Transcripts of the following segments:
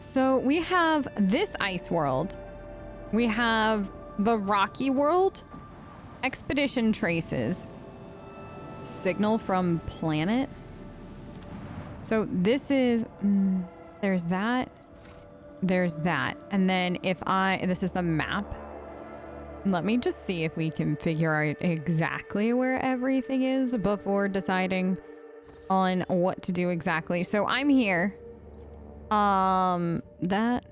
So we have this ice world. We have the rocky world. Expedition traces. Signal from planet. So this is... there's that. There's that. And then if this is the map. Let me just see if we can figure out exactly where everything is before deciding on what to do exactly. So I'm here. That.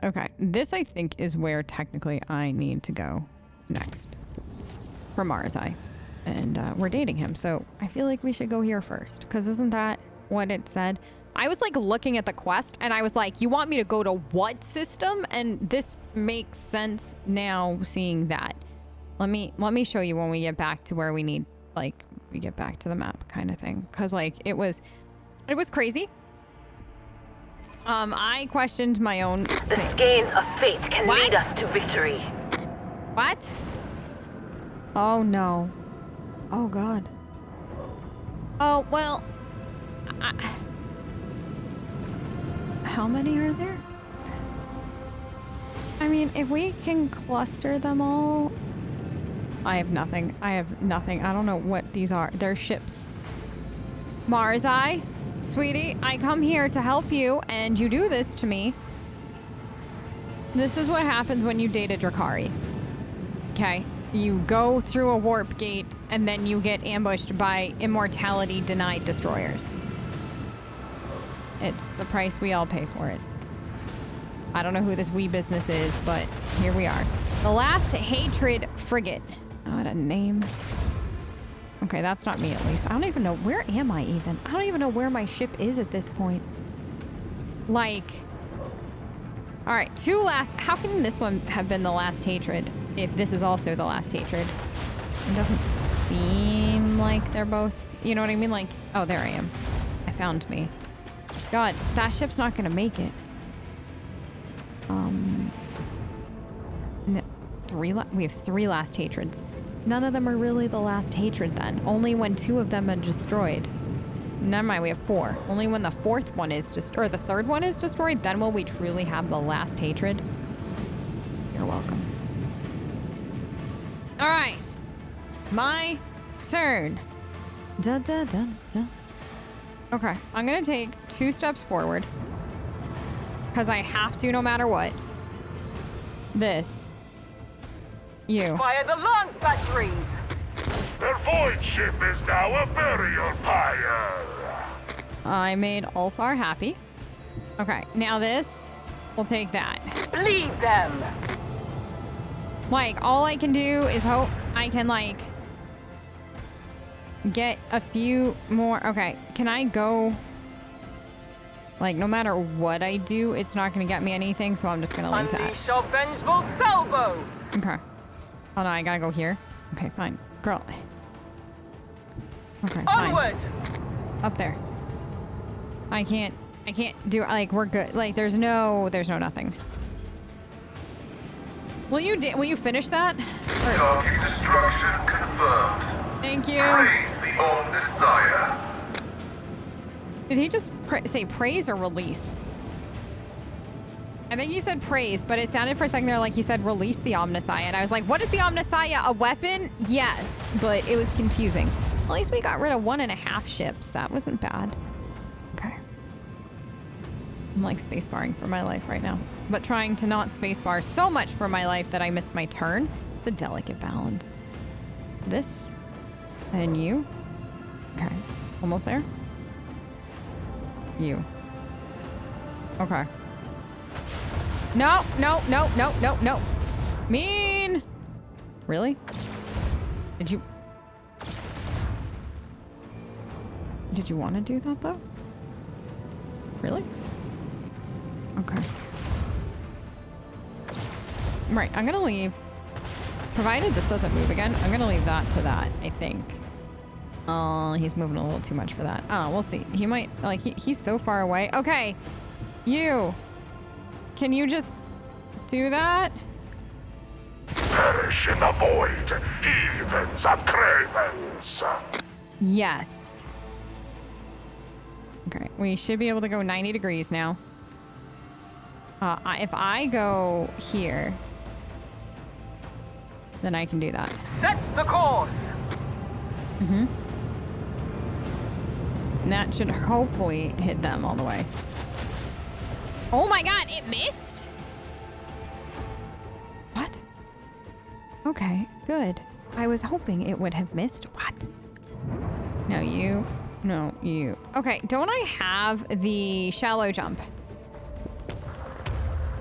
Okay. This, I think, is where technically I need to go next. For Nazrakhei. And we're dating him, so I feel like we should go here first. Because isn't that what it said? I was like looking at the quest and I was like, you want me to go to what system? And this makes sense now seeing that. Let me show you when we get back to where we need, like, we get back to the map kind of thing. Cause like it was crazy. I questioned my own... The skein of fate can lead us to victory. What? Oh no. Oh God. Oh, well... How many are there? I mean, if we can cluster them all... I have nothing. I don't know what these are. They're ships. Nazrakhei, sweetie, I come here to help you, and you do this to me. This is what happens when you date a Drakari. Okay? You go through a warp gate, and then you get ambushed by immortality-denied destroyers. It's the price we all pay for it. I don't know who this wee business is, but here we are. The Last Hatred Frigate. Oh, what a name. Okay, that's not me at least. I don't even know. Where am I even? I don't even know where my ship is at this point. Like... Alright, how can this one have been the Last Hatred if this is also the Last Hatred? It doesn't seem like they're both... You know what I mean? Like... Oh, there I am. I found me. God, that ship's not gonna make it. No, we have 3 Last Hatreds. None of them are really the Last Hatred then. Only when 2 of them are destroyed. Never mind, we have 4. Only when the 4th one is or the 3rd one is destroyed, then will we truly have the Last Hatred. You're welcome. All right, my turn. Da da da da. Okay, I'm gonna take 2 steps forward because I have to no matter what. This. You. Fire the lance batteries! Their void ship is now a burial pyre. I made Ulfar happy. Okay, now this. We'll take that. Bleed them! Like, all I can do is hope I can, like, get a few more. Okay, can I go? Like, no matter what I do, it's not going to get me anything, so I'm just going to leave that. Unleash your vengeful salvo! Okay. Oh no, I gotta go here. Okay, fine. Girl. Okay, fine. Onward! Up there. I can't do, like, we're good. Like, there's no nothing. Will you finish that? Target destruction confirmed. Thank you. Praise the Omnissiah. Did he just say praise or release? I think he said praise, but it sounded for a second there like he said release the Omnissiah. And I was like, what is the Omnissiah? A weapon? Yes, but it was confusing. At least we got rid of 1.5 ships. That wasn't bad. Okay. I'm like spacebarring for my life right now, but trying to not spacebar so much for my life that I missed my turn. It's a delicate balance. This and you. Okay. Almost there. You. Okay. No, no, no, no, no, no. Mean. Really? Did you want to do that though? Really? Okay. Right, I'm gonna leave. Provided this doesn't move again, I'm gonna leave that to that, I think. Oh, he's moving a little too much for that. Oh, we'll see. He might, like, he's so far away. Okay, you. Can you just do that? Perish in the void, heathens and cravens. Yes. Okay, We should be able to go 90 degrees now. If I go here, then I can do that. Set the course. Mm-hmm. And that should hopefully hit them all the way. Oh my god, it missed? What? Okay, good. I was hoping it would have missed. What? No, you. No, you. Okay, don't I have the shallow jump?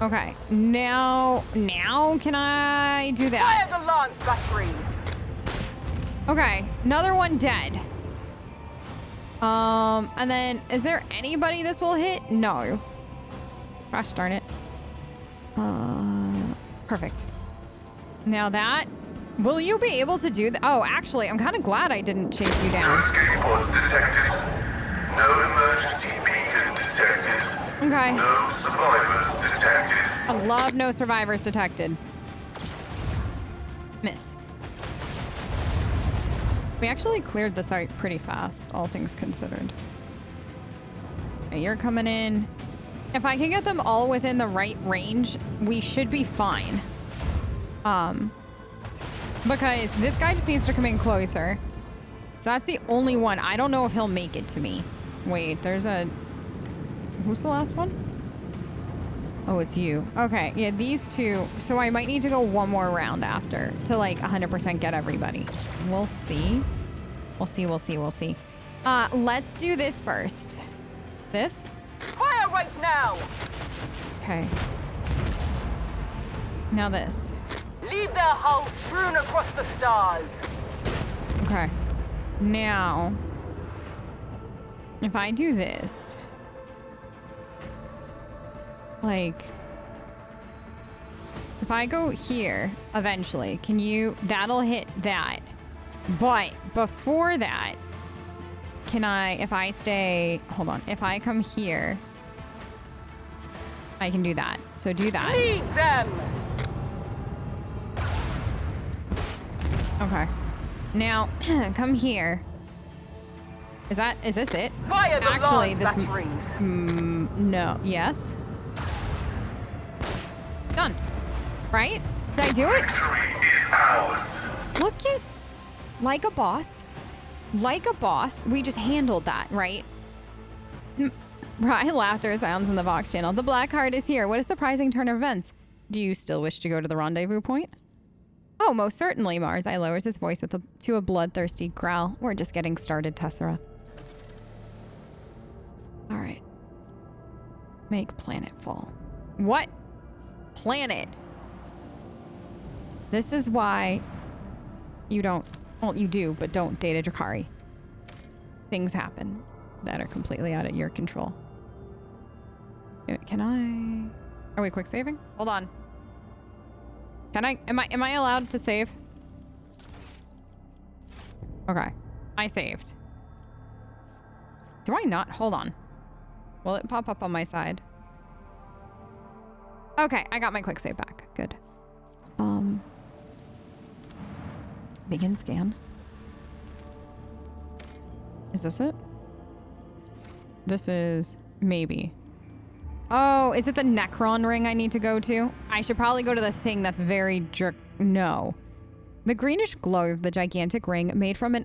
Okay, now can I do that? Fire the lance batteries. Okay, another one dead. And then, is there anybody this will hit? No. Gosh darn it. Perfect. Now that, will you be able to do that? Oh, actually, I'm kind of glad I didn't chase you No down. escape pods detected. No emergency beacon detected. Okay. No survivors detected. I love no survivors detected. Miss. We actually cleared the site pretty fast, all things considered. Okay, you're coming in. If I can get them all within the right range, we should be fine. Because this guy just needs to come in closer. So that's the only one. I don't know if he'll make it to me. Wait, there's a... Who's the last one? Oh, it's you. Okay, yeah, these two. So I might need to go one more round after to like 100% get everybody. We'll see. We'll see, we'll see, we'll see. Let's do this first. This? Fire right now. Okay. Now this. Leave their hulls strewn across the stars. Okay. Now, if I do this, like, if I go here, eventually, can you, that'll hit that. But before that, can I, if I stay, hold on, if I come here, I can do that. So do that. Lead them. Okay. Now, come here. Is this it? Fire the Actually, lance this... batteries. No. Yes? Done. Right? Did I do it? Victory is ours. Look at... Like a boss. Like a boss. We just handled that, right? Right, laughter sounds in the Vox channel. The Black Heart is here. What a surprising turn of events. Do you still wish to go to the rendezvous point? Oh, most certainly, Mars. I lowers his voice to a bloodthirsty growl. We're just getting started, Tessera. All right. Make planet fall. What? Planet? This is why you don't... Well, you do, but don't date a Drakari. Things happen that are completely out of your control. Can I... Are we quick saving? Hold on. Can I... Am I allowed to save? Okay. I saved. Do I not? Hold on. Will it pop up on my side? Okay, I got my quick save back. Good. Begin scan. Is this it? This is... Maybe. Oh, is it the Necron ring I need to go to? I should probably go to the thing that's very No. The greenish glow of the gigantic ring made from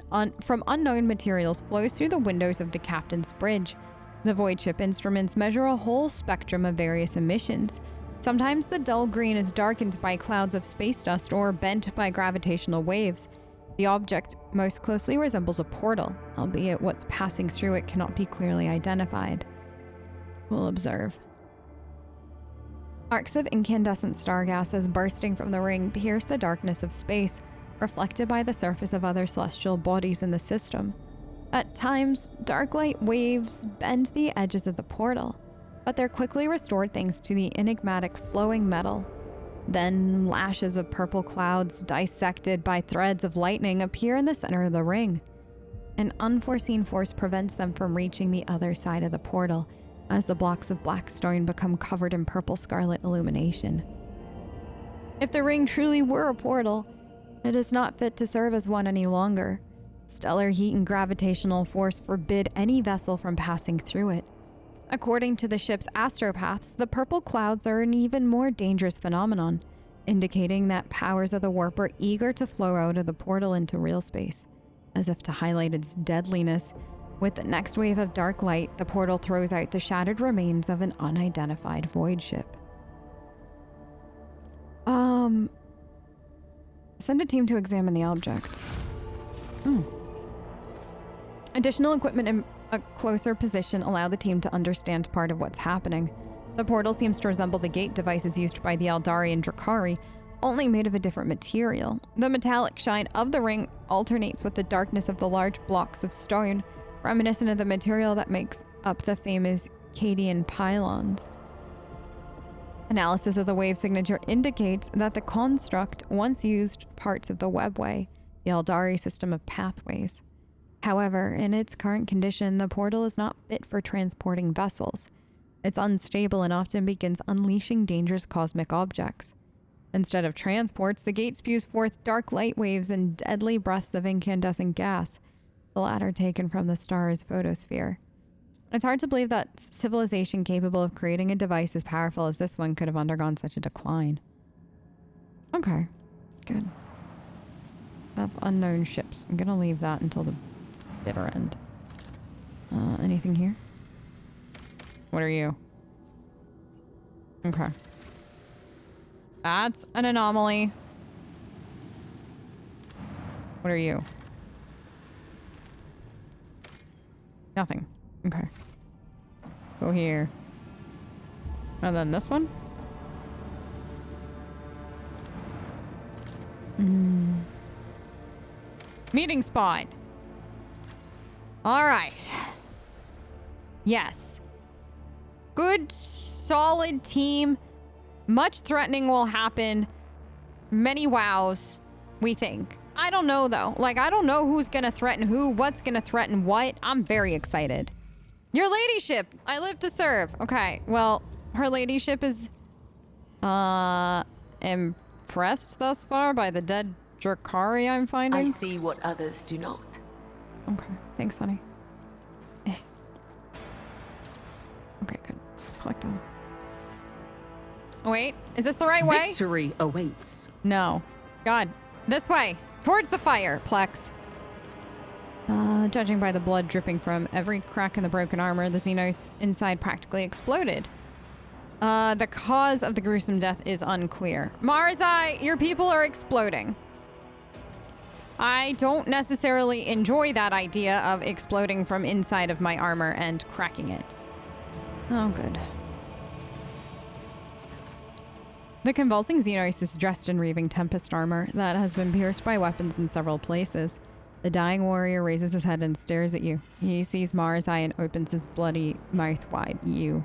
unknown materials flows through the windows of the captain's bridge. The void ship instruments measure a whole spectrum of various emissions. Sometimes the dull green is darkened by clouds of space dust or bent by gravitational waves. The object most closely resembles a portal, albeit what's passing through it cannot be clearly identified. We'll observe. Arcs of incandescent star gases bursting from the ring pierce the darkness of space, reflected by the surface of other celestial bodies in the system. At times, dark light waves bend the edges of the portal, but they're quickly restored thanks to the enigmatic flowing metal. Then lashes of purple clouds, dissected by threads of lightning, appear in the center of the ring. An unforeseen force prevents them from reaching the other side of the portal, as the blocks of black stone become covered in purple scarlet illumination. If the ring truly were a portal, it is not fit to serve as one any longer. Stellar heat and gravitational force forbid any vessel from passing through it. According to the ship's astropaths, the purple clouds are an even more dangerous phenomenon, indicating that powers of the warp are eager to flow out of the portal into real space. As if to highlight its deadliness, with the next wave of dark light, the portal throws out the shattered remains of an unidentified void ship. Send a team to examine the object. Additional equipment in a closer position allow the team to understand part of what's happening. The portal seems to resemble the gate devices used by the Eldari and Drukhari, only made of a different material. The metallic shine of the ring alternates with the darkness of the large blocks of stone, reminiscent of the material that makes up the famous Cadian pylons. Analysis of the wave signature indicates that the construct once used parts of the webway, the Eldari system of pathways. However, in its current condition, the portal is not fit for transporting vessels. It's unstable and often begins unleashing dangerous cosmic objects. Instead of transports, the gate spews forth dark light waves and deadly breaths of incandescent gas, the latter taken from the star's photosphere. It's hard to believe that civilization capable of creating a device as powerful as this one could have undergone such a decline. Okay, good. That's unknown ships. I'm gonna leave that until the bitter end. Anything here? What are you? Okay. That's an anomaly. What are you? Nothing. Okay. Go here. And then this one? Meeting spot. All right. Yes. Good, solid team. Much threatening will happen. Many wows, we think. I don't know, though. Like, I don't know who's gonna threaten who, what's gonna threaten what. I'm very excited. Your ladyship! I live to serve. Okay, well, her ladyship is, impressed thus far by the dead Drukhari I'm finding. I see what others do not. Okay, thanks, honey. Okay, good. Collect all. Wait, is this the right way? Victory awaits. No. God, this way. Towards the fire, Plex. Judging by the blood dripping from every crack in the broken armor, the Xenos inside practically exploded. The cause of the gruesome death is unclear. Marzai, your people are exploding. I don't necessarily enjoy that idea of exploding from inside of my armor and cracking it. Oh, good. The convulsing Xenos is dressed in reaving Tempest armor that has been pierced by weapons in several places. The dying warrior raises his head and stares at you. He sees Marzai and opens his bloody mouth wide. You.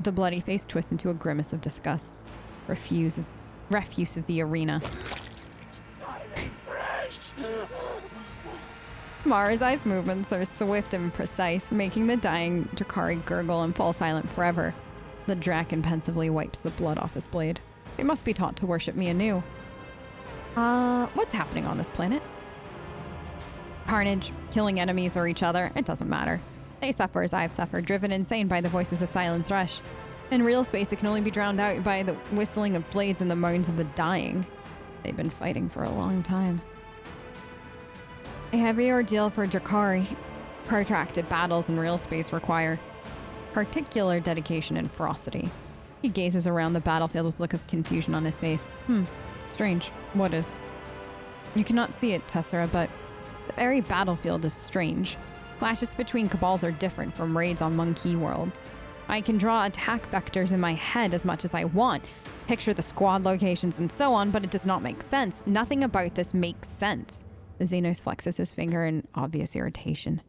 The bloody face twists into a grimace of disgust. Refuse of the arena. Marzai's movements are swift and precise, making the dying Drukhari gurgle and fall silent forever. The Draken pensively wipes the blood off his blade. They must be taught to worship me anew. What's happening on this planet? Carnage, killing enemies or each other, it doesn't matter. They suffer as I've suffered, driven insane by the voices of Silent Thresh. In real space, it can only be drowned out by the whistling of blades and the moans of the dying. They've been fighting for a long time. A heavy ordeal for Drukhari. Protracted battles in real space require particular dedication and ferocity. He gazes around the battlefield with a look of confusion on his face. Strange. What is? You cannot see it, Tessera, but the very battlefield is strange. Clashes between cabals are different from raids on monkey worlds. I can draw attack vectors in my head as much as I want, picture the squad locations and so on, but it does not make sense. Nothing about this makes sense. The Xenos flexes his finger in obvious irritation.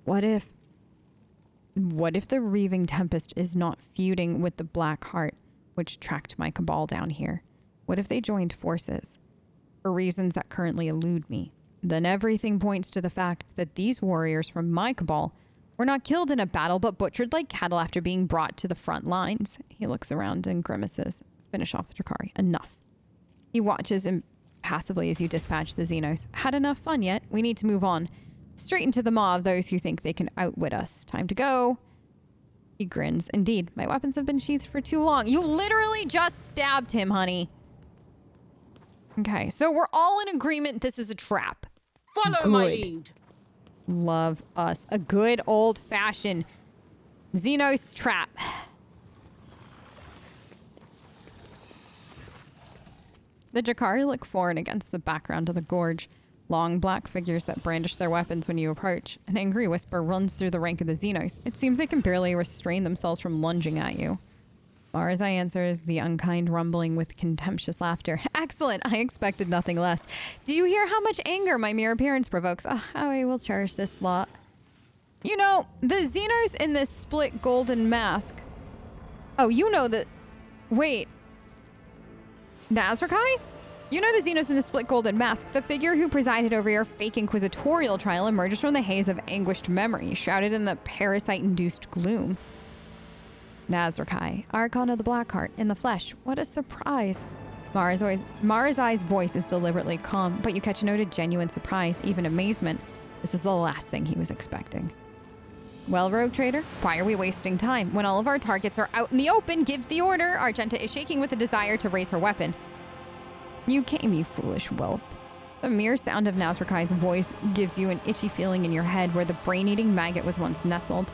What if the Reaving Tempest is not feuding with the Black Heart, which tracked my cabal down here? What if they joined forces? For reasons that currently elude me. Then everything points to the fact that these warriors from my cabal were not killed in a battle, but butchered like cattle after being brought to the front lines. He looks around and grimaces. Finish off the Drukhari. Enough. He watches impassively as you dispatch the Xenos. Had enough fun yet? We need to move on. Straight into the maw of those who think they can outwit us. Time to go. He grins. Indeed, my weapons have been sheathed for too long. You literally just stabbed him, honey. Okay, so we're all in agreement this is a trap. Follow my lead. Love us. A good old-fashioned Xenos trap. The Jakari look foreign against the background of the gorge. Long black figures that brandish their weapons when you approach. An angry whisper runs through the rank of the Xenos. It seems they can barely restrain themselves from lunging at you. Marzai answers the unkind rumbling with contemptuous laughter. Excellent! I expected nothing less. Do you hear how much anger my mere appearance provokes? Oh, how I will cherish this lot. You know, the Xenos in this split golden mask. Oh, you know that... Wait. Nazrakhei? You know the Xenos in the split golden mask. The figure who presided over your fake inquisitorial trial emerges from the haze of anguished memory, shrouded in the parasite-induced gloom. Nazrakhei, Archon of the Blackheart, in the flesh. What a surprise. Marzai's voice is deliberately calm, but you catch a note of genuine surprise, even amazement. This is the last thing he was expecting. Well, Rogue Trader, why are we wasting time? When all of our targets are out in the open, give the order. Argenta is shaking with a desire to raise her weapon. You came, you foolish whelp. The mere sound of Nazrakhei's voice gives you an itchy feeling in your head where the brain-eating maggot was once nestled.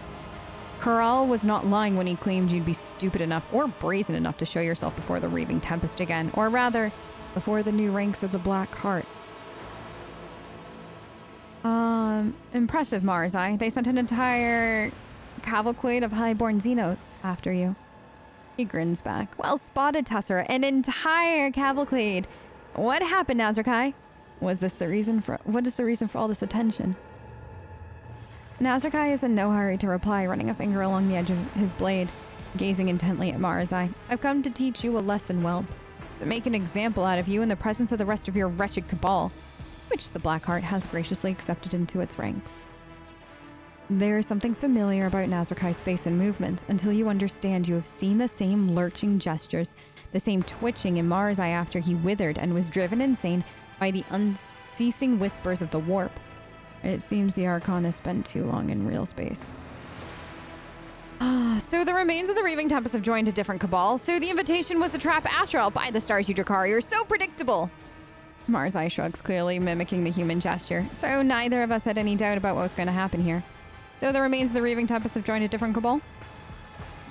Corral was not lying when he claimed you'd be stupid enough or brazen enough to show yourself before the Raving Tempest again, or rather, before the new ranks of the Black Heart. Impressive, Marzai. They sent an entire cavalcade of highborn Xenos after you. He grins back. Well spotted, Tessera. An entire cavalcade. What happened, Nazrakhei? What is the reason for all this attention? Nazrakhei is in no hurry to reply, running a finger along the edge of his blade, gazing intently at Marzai. I've come to teach you a lesson, whelp. To make an example out of you in the presence of the rest of your wretched cabal, which the Blackheart has graciously accepted into its ranks. There is something familiar about Nazrakhei's face and movements until you understand you have seen the same lurching gestures, the same twitching in Marzai after he withered and was driven insane by the unceasing whispers of the warp. It seems the Archon has spent too long in real space. So the remains of the Raving Tempest have joined a different cabal, so the invitation was a trap after all. By the stars, you Drakari, you're so predictable! Marzai shrugs, clearly mimicking the human gesture. So neither of us had any doubt about what was going to happen here. So the remains of the Raving Tempest have joined a different cabal?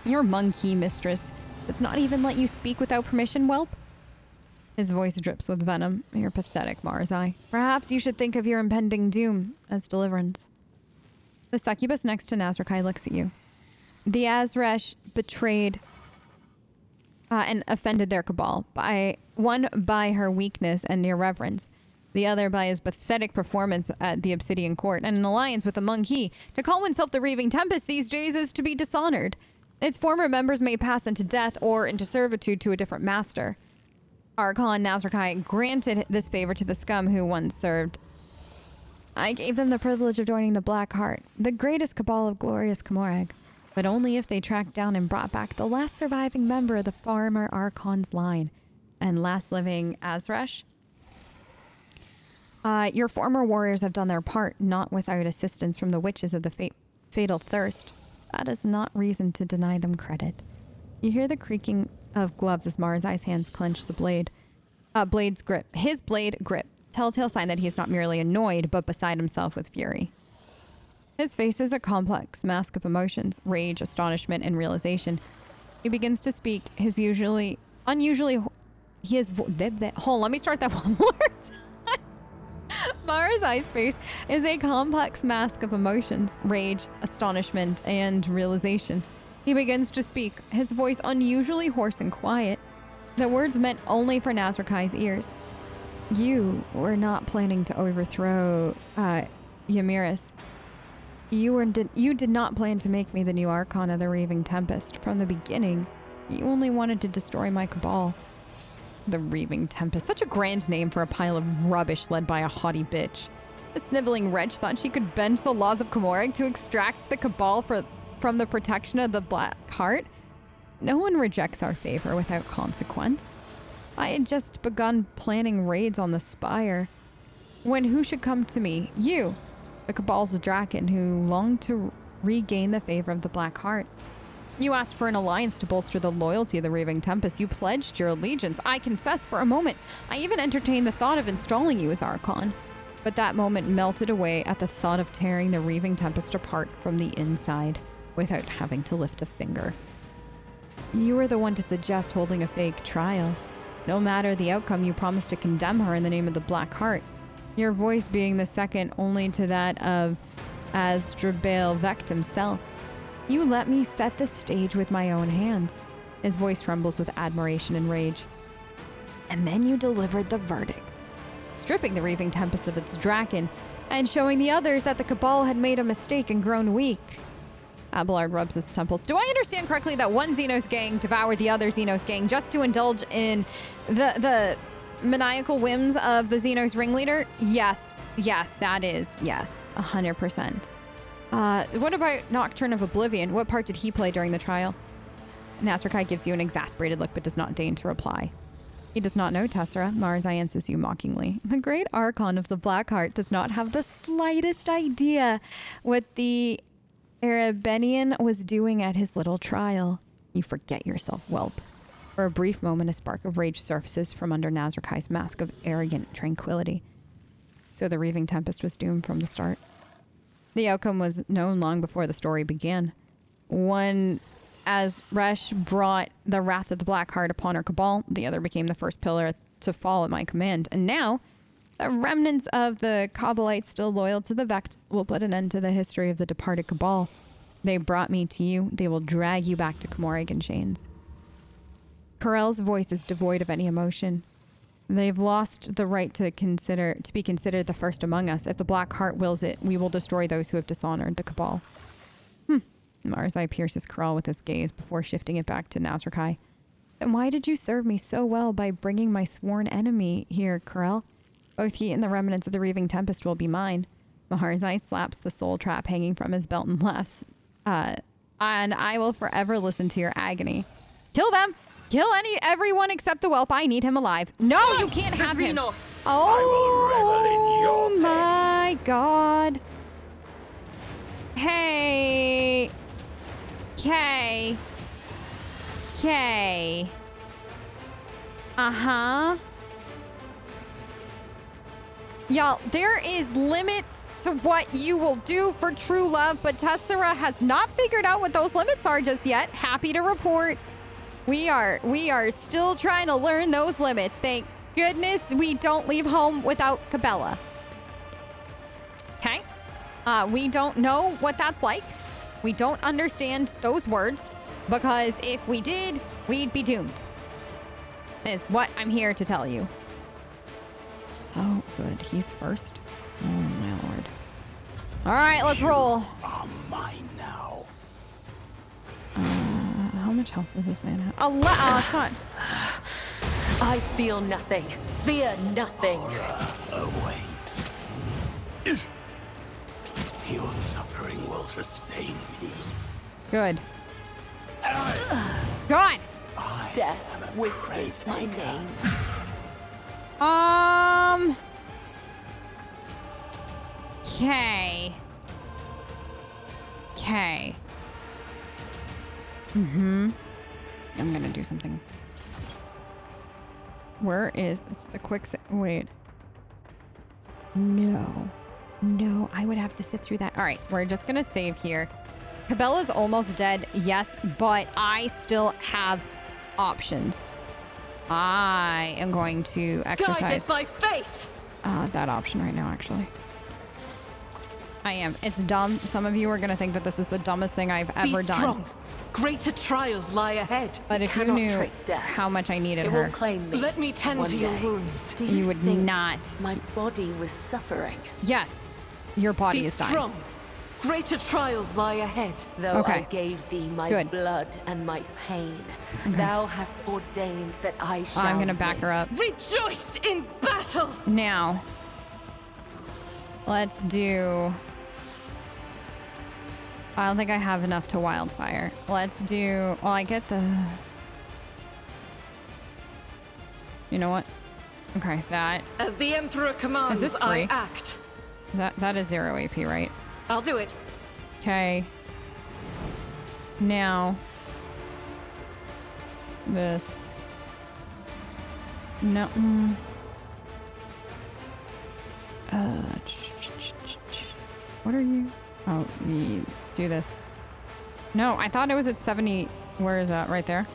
Your monkey mistress does not even let you speak without permission, whelp? His voice drips with venom. You're pathetic, Marzai. Perhaps you should think of your impending doom as deliverance. The succubus next to Nazrakhei looks at you. The Azresh betrayed and offended their cabal, one by her weakness and irreverence, the other by his pathetic performance at the Obsidian Court, and an alliance with the monkey. To call oneself the Raving Tempest these days is to be dishonored. Its former members may pass into death or into servitude to a different master. Archon Nazrakhei granted this favor to the scum who once served. I gave them the privilege of joining the Black Heart, the greatest cabal of glorious Camorag, but only if they tracked down and brought back the last surviving member of the former Archon's line, and last living Azresh. Your former warriors have done their part, not without assistance from the witches of the fatal thirst. That is not reason to deny them credit. You hear the creaking of gloves as Marzai's hands clench the blade's grip. His blade grip. Telltale sign that he is not merely annoyed, but beside himself with fury. His face is a complex mask of emotions, rage, astonishment, and realization. He begins to speak his let me start that one more time. Marzai's face is a complex mask of emotions, rage, astonishment, and realization. He begins to speak, his voice unusually hoarse and quiet, the words meant only for Nazrakhei's ears. You were not planning to overthrow Yamiris. You did not plan to make me the new Archon of the Raving Tempest. From the beginning, you only wanted to destroy my cabal. The Raving Tempest, such a grand name for a pile of rubbish led by a haughty bitch. The sniveling wretch thought she could bend the laws of Camorag to extract the cabal from the protection of the Black Heart. No one rejects our favor without consequence. I had just begun planning raids on the Spire, when who should come to me? You, the Cabal's Draken, who longed to regain the favor of the Black Heart. You asked for an alliance to bolster the loyalty of the Raving Tempest. You pledged your allegiance. I confess, for a moment, I even entertained the thought of installing you as Archon. But that moment melted away at the thought of tearing the Raving Tempest apart from the inside without having to lift a finger. You were the one to suggest holding a fake trial. No matter the outcome, you promised to condemn her in the name of the Black Heart. Your voice being the second only to that of Asdrabale Vecht himself. You let me set the stage with my own hands. His voice trembles with admiration and rage. And then you delivered the verdict, stripping the Raving Tempest of its Draken and showing the others that the Cabal had made a mistake and grown weak. Abelard rubs his temples. Do I understand correctly that one Xenos gang devoured the other Xenos gang just to indulge in the maniacal whims of the Xenos ringleader? Yes, that is. Yes, 100%. What about Nocturne of Oblivion? What part did he play during the trial? Nazrakhei gives you an exasperated look but does not deign to reply. He does not know, Tessera. Marzai answers you mockingly. The great Archon of the Black Heart does not have the slightest idea what the Erebenian was doing at his little trial. You forget yourself, whelp. For a brief moment, a spark of rage surfaces from under Nazrakhei's mask of arrogant tranquility. So the Raving Tempest was doomed from the start. The outcome was known long before the story began. One, as Resh brought the wrath of the Black Heart upon her Cabal, the other became the first pillar to fall at my command. And now, the remnants of the Kabalites still loyal to the Vecht will put an end to the history of the departed Cabal. They brought me to you. They will drag you back to Comorig in chains. Corell's voice is devoid of any emotion. They've lost the right to be considered the first among us. If the Black Heart wills it, we will destroy those who have dishonored the Cabal. Marzai pierces Corell with his gaze before shifting it back to Nazrakhei. Then why did you serve me so well by bringing my sworn enemy here, Corell? Both he and the remnants of the Raving Tempest will be mine. Marzai slaps the soul trap hanging from his belt and laughs. And I will forever listen to your agony. Kill them! Kill everyone except the whelp. I need him alive. No, you can't have him. Oh my god. Hey. Kay. Uh-huh. Y'all, there is limits to what you will do for true love, but Tessera has not figured out what those limits are just yet. Happy to report. We are still trying to learn those limits. Thank goodness we don't leave home without Cabela. Okay? We don't know what that's like. We don't understand those words, because if we did, we'd be doomed. Is what I'm here to tell you. Oh, good. He's first. Oh, my lord. All right, let's roll. Are mine now. How much health does this man have? It's not. I feel nothing. Fear nothing. Awaits. Your suffering will sustain me. Good. Good. Death whispers my name. Okay. I'm gonna do something. Where is the quick wait. No, I would have to sit through that. All right, we're just gonna save here. Cabela's almost dead, yes, but I still have options. I am going to exercise. Guided by faith. That option right now, actually. I am. It's dumb. Some of you are going to think that this is the dumbest thing I've ever done. Strong. Greater trials lie ahead. But if you knew how much I needed her, will claim me. Let me tend to your wounds. You would not. My body was suffering. Yes, your body Be is dying. strong. Greater trials lie ahead. Though I gave thee my blood and my pain, thou hast ordained that I shall. I'm gonna back her up. Rejoice in battle. Now, let's do. I don't think I have enough to wildfire. Let's do. Well, I get the. You know what? Okay, that. As the Emperor commands, is this I act. That is 0 AP, right? I'll do it. Okay. Now, This. No. What are you? Oh, we do this. No, I thought it was at 70. Where is that? Right there.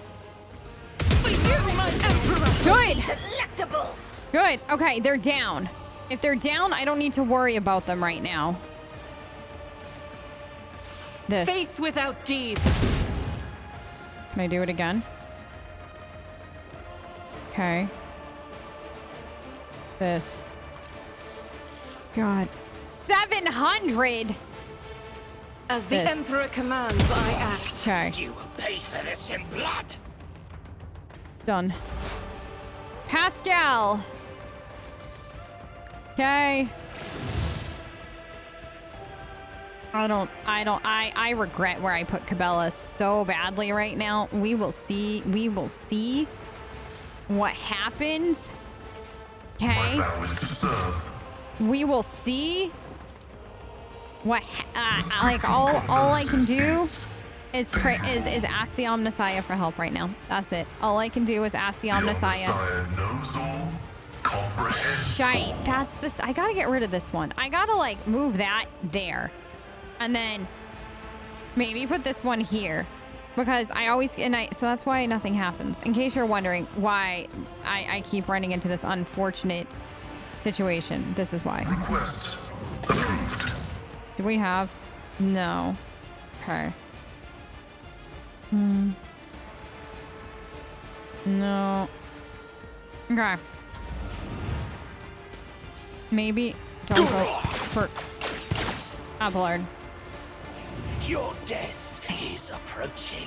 Good. Delectable. Good. Okay, they're down. If they're down, I don't need to worry about them right now. This. Faith without deeds. Can I do it again? Okay. This. God. 700! As the Emperor commands, I act. Okay. You will pay for this in blood. Done. Pascal! Okay. I regret where I put Cabela so badly right now. We will see what happens. Okay. We will see what like all I can do is ask the Omnissiah for help right now. That's it. All I can do is ask the Omnissiah. Knows all, comprehends. Shite. That's this. I gotta get rid of this one. I gotta like move that there, and then maybe put this one here, because so that's why nothing happens. In case you're wondering why I keep running into this unfortunate situation, this is why. Request approved. Do we have? No. Okay. No. Okay. Maybe don't go for Abelard. Your death is approaching.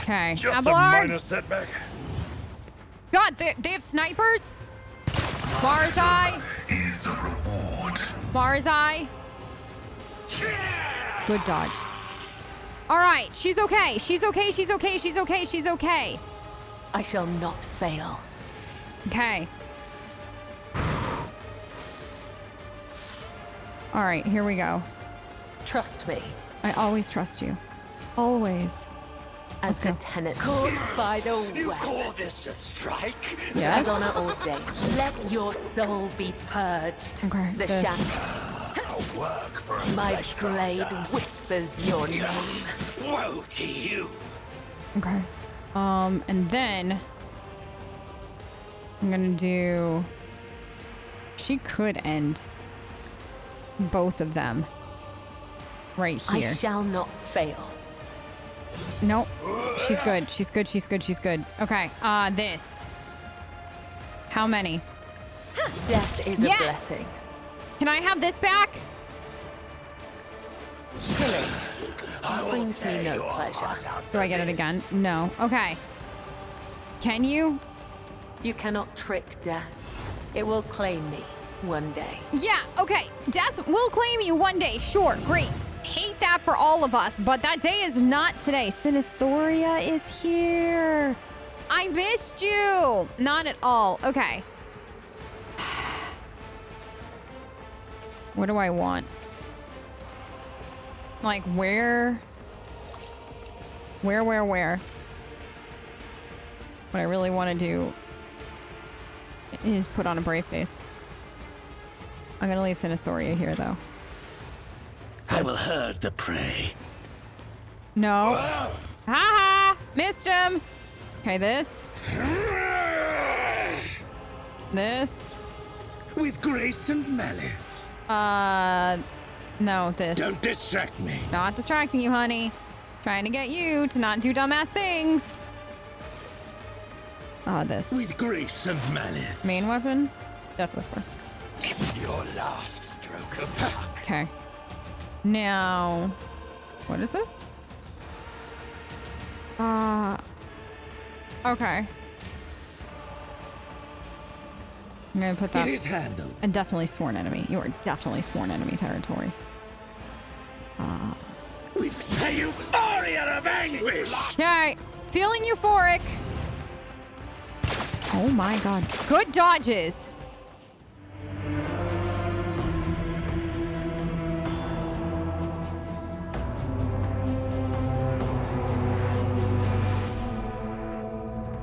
Okay. Just Abelard. a minor setback. God, they have snipers? Barzai? Is the reward. Barzai? Good dodge. All right, she's okay. She's okay. She's okay. She's okay. She's okay. I shall not fail. Okay. All right, here we go. Trust me. I always trust you. Always. As the tenant caught by the You web. call this a strike? Yes. As honor ordained. Let your soul be purged. Okay, The this. shadow. I'll work for a My flesh blade grinder. whispers your name. Woe to you. Okay. And then I'm gonna do. She could end both of them right here. I shall not fail. Nope. She's good. She's good. She's good. She's good. Okay. This. How many? Death is Yes! a blessing. Can I have this back? Killing brings me no pleasure. Do I get it again? No. Okay. Can you? You cannot trick death. It will claim me one day. Yeah. Okay. Death will claim you one day. Sure. Great. Hate that for all of us, but that day is not today. Sinistoria is here. I missed you. Not at all. Okay. What do I want? Like where? What I really want to do is put on a brave face. I'm gonna leave Sinistoria here though. I will herd the prey. No. Haha! Missed him! Okay, this. This. With grace and malice. No, this. Don't distract me. Not distracting you, honey. Trying to get you to not do dumbass things. This. With grace and malice. Main weapon? Death Whisper. Your last stroke of luck. Okay. Now, what is this? Okay. I'm gonna put that. It is handled. And definitely sworn enemy. You are definitely sworn enemy territory. With a euphoria of anguish. Okay. Feeling euphoric. Oh my god. Good dodges.